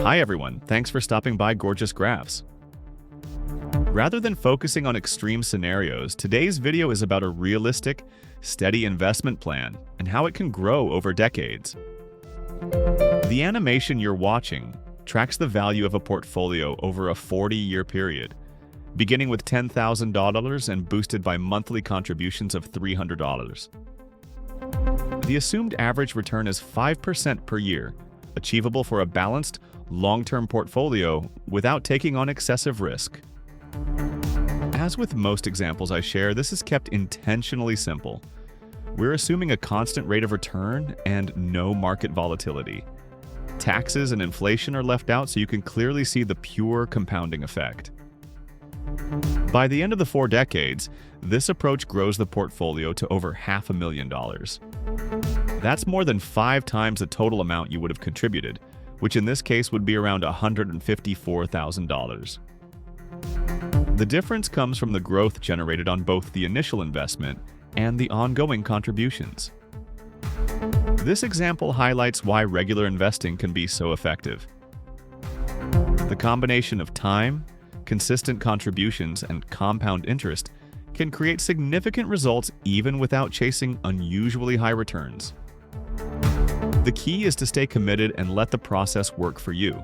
Hi everyone, thanks for stopping by Gorgeous Graphs. Rather than focusing on extreme scenarios, today's video is about a realistic, steady investment plan and how it can grow over decades. The animation you're watching tracks the value of a portfolio over a 40-year period, beginning with $10,000 and boosted by monthly contributions of $300. The assumed average return is 5% per year, achievable for a balanced, long-term portfolio without taking on excessive risk. As with most examples I share, this is kept intentionally simple. We're assuming a constant rate of return and no market volatility. Taxes and inflation are left out so you can clearly see the pure compounding effect. By the end of the 4 decades, this approach grows the portfolio to over $500,000. That's more than 5 times the total amount you would have contributed, which in this case would be around $154,000. The difference comes from the growth generated on both the initial investment and the ongoing contributions. This example highlights why regular investing can be so effective. The combination of time, consistent contributions, and compound interest can create significant results even without chasing unusually high returns. The key is to stay committed and let the process work for you.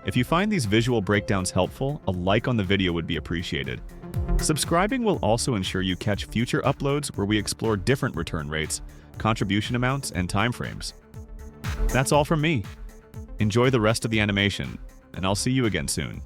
If you find these visual breakdowns helpful, a like on the video would be appreciated. Subscribing will also ensure you catch future uploads where we explore different return rates, contribution amounts, and timeframes. That's all from me. Enjoy the rest of the animation, and I'll see you again soon.